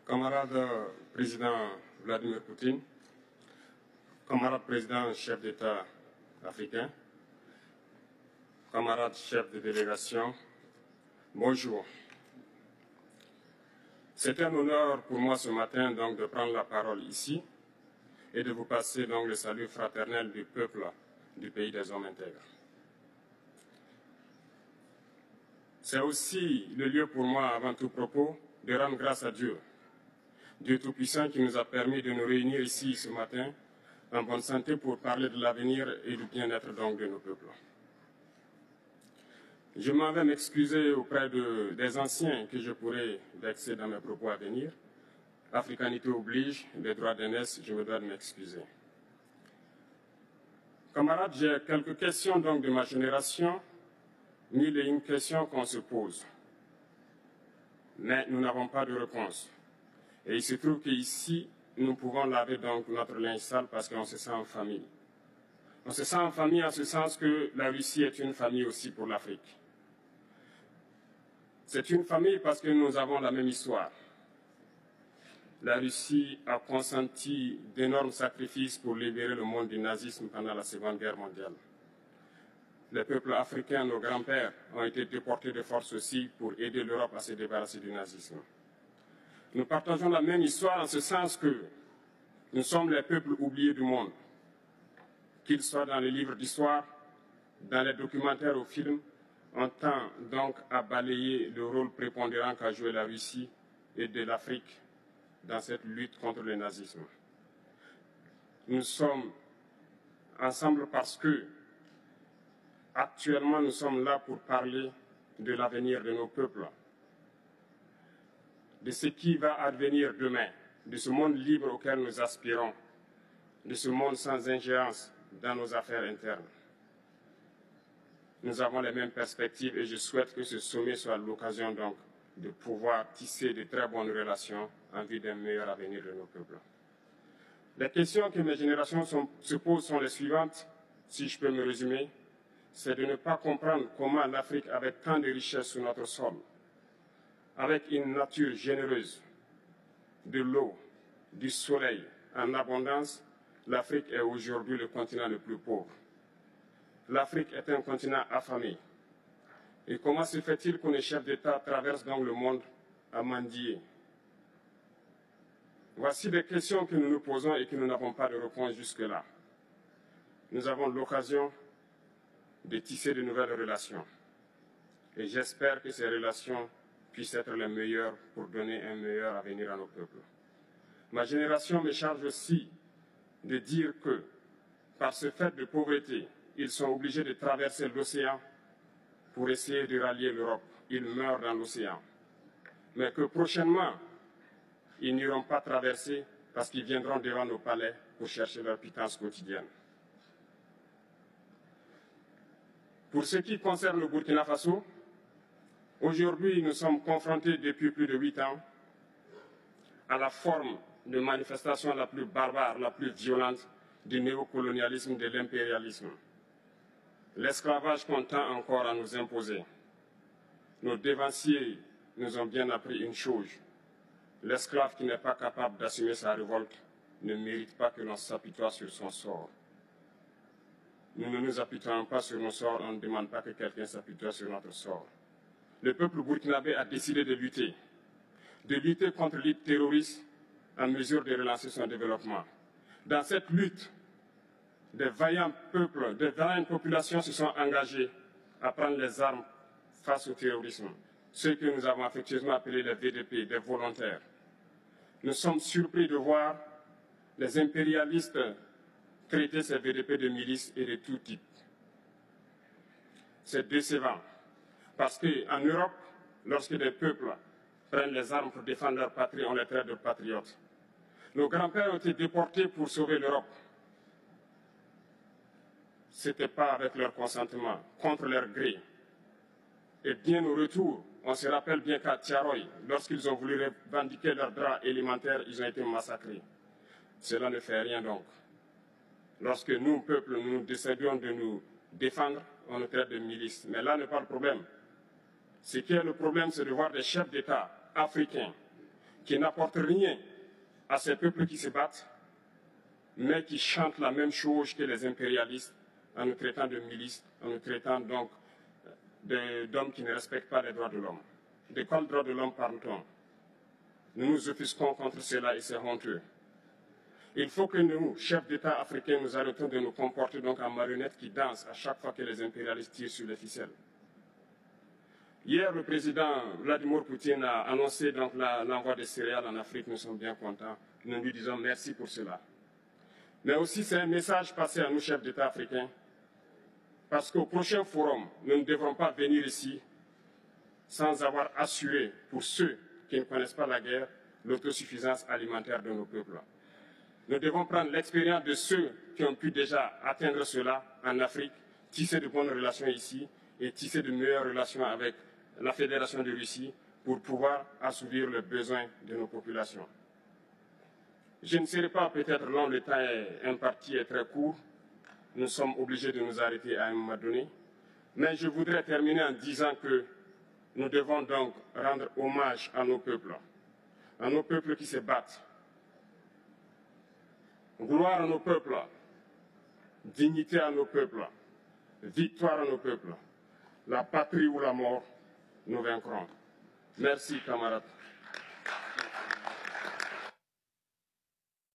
Camarade président Vladimir Poutine, camarade président chef d'État africain, camarade chef de délégation, bonjour. C'est un honneur pour moi ce matin donc de prendre la parole ici et de vous passer donc le salut fraternel du peuple du pays des hommes intègres. C'est aussi le lieu pour moi, avant tout propos, de rendre grâce à Dieu, Dieu Tout-Puissant qui nous a permis de nous réunir ici ce matin en bonne santé pour parler de l'avenir et du bien-être donc de nos peuples. Je m'en vais m'excuser auprès des anciens que je pourrais vexer dans mes propos à venir. Africanité oblige, les droits d'aînesse, je me dois de m'excuser. Camarades, j'ai quelques questions donc de ma génération, mille et une questions qu'on se pose. Mais nous n'avons pas de réponse. Et il se trouve qu'ici, nous pouvons laver donc notre linge sale parce qu'on se sent en famille. On se sent en famille en ce sens que la Russie est une famille aussi pour l'Afrique. C'est une famille parce que nous avons la même histoire. La Russie a consenti d'énormes sacrifices pour libérer le monde du nazisme pendant la Seconde Guerre mondiale. Les peuples africains, nos grands-pères, ont été déportés de force aussi pour aider l'Europe à se débarrasser du nazisme. Nous partageons la même histoire en ce sens que nous sommes les peuples oubliés du monde, qu'ils soient dans les livres d'histoire, dans les documentaires ou films, on tend donc à balayer le rôle prépondérant qu'a joué la Russie et de l'Afrique dans cette lutte contre le nazisme. Nous sommes ensemble parce que, actuellement, nous sommes là pour parler de l'avenir de nos peuples, de ce qui va advenir demain, de ce monde libre auquel nous aspirons, de ce monde sans ingérence dans nos affaires internes. Nous avons les mêmes perspectives et je souhaite que ce sommet soit l'occasion donc de pouvoir tisser de très bonnes relations en vue d'un meilleur avenir de nos peuples. Les questions que mes générations se posent sont les suivantes, si je peux me résumer, c'est de ne pas comprendre comment l'Afrique, avec tant de richesses sur notre sol, avec une nature généreuse, de l'eau, du soleil en abondance, l'Afrique est aujourd'hui le continent le plus pauvre. L'Afrique est un continent affamé. Et comment se fait-il que les chefs d'État traversent donc le monde à mendier? Voici des questions que nous nous posons et que nous n'avons pas de réponse jusque-là. Nous avons l'occasion de tisser de nouvelles relations. Et j'espère que ces relations puissent être les meilleures pour donner un meilleur avenir à nos peuples. Ma génération me charge aussi de dire que, par ce fait de pauvreté, ils sont obligés de traverser l'océan pour essayer de rallier l'Europe. Ils meurent dans l'océan. Mais que prochainement, ils n'iront pas traverser parce qu'ils viendront devant nos palais pour chercher leur pitance quotidienne. Pour ce qui concerne le Burkina Faso, aujourd'hui, nous sommes confrontés depuis plus de 8 ans à la forme de manifestation la plus barbare, la plus violente du néocolonialisme, de l'impérialisme. L'esclavage qu'on tend encore à nous imposer. Nos dévanciers nous ont bien appris une chose. L'esclave qui n'est pas capable d'assumer sa révolte ne mérite pas que l'on s'apitoie sur son sort. Nous ne nous apitoyons pas sur nos sorts, on ne demande pas que quelqu'un s'apitoie sur notre sort. Le peuple burkinabé a décidé de lutter contre le terrorisme en mesure de relancer son développement. Dans cette lutte, des vaillants peuples, des vaillantes populations se sont engagées à prendre les armes face au terrorisme, ceux que nous avons affectueusement appelés les VDP, des volontaires. Nous sommes surpris de voir les impérialistes traiter ces VDP de milices et de tout type. C'est décevant, parce qu'en Europe, lorsque des peuples prennent les armes pour défendre leur patrie, on les traite de patriotes. Nos grands-pères ont été déportés pour sauver l'Europe. Ce n'était pas avec leur consentement, contre leur gré. Et bien au retour, on se rappelle bien qu'à Tiaroy, lorsqu'ils ont voulu revendiquer leurs droits élémentaires, ils ont été massacrés. Cela ne fait rien donc. Lorsque nous, peuple, nous décidions de nous défendre, on nous traite de milices. Mais là n'est pas le problème. Ce qui est le problème, c'est de voir des chefs d'État africains qui n'apportent rien à ces peuples qui se battent, mais qui chantent la même chose que les impérialistes en nous traitant de milices, en nous traitant donc d'hommes qui ne respectent pas les droits de l'homme. De quels droits de l'homme parle-t-on? Nous nous offusquons contre cela et c'est honteux. Il faut que nous, chefs d'État africains, nous arrêtons de nous comporter donc en marionnettes qui dansent à chaque fois que les impérialistes tirent sur les ficelles. Hier, le président Vladimir Poutine a annoncé donc l'envoi des céréales en Afrique. Nous sommes bien contents. Nous lui disons merci pour cela. Mais aussi, c'est un message passé à nous, chefs d'État africains, parce qu'au prochain forum, nous ne devrons pas venir ici sans avoir assuré, pour ceux qui ne connaissent pas la guerre, l'autosuffisance alimentaire de nos peuples. Nous devons prendre l'expérience de ceux qui ont pu déjà atteindre cela en Afrique, tisser de bonnes relations ici et tisser de meilleures relations avec la Fédération de Russie pour pouvoir assouvir les besoins de nos populations. Je ne serai pas peut-être long, le temps imparti est très court. Nous sommes obligés de nous arrêter à un moment donné. Mais je voudrais terminer en disant que nous devons donc rendre hommage à nos peuples qui se battent. Gloire à nos peuples, dignité à nos peuples, victoire à nos peuples. La patrie ou la mort, nous vaincrons. Merci, camarades.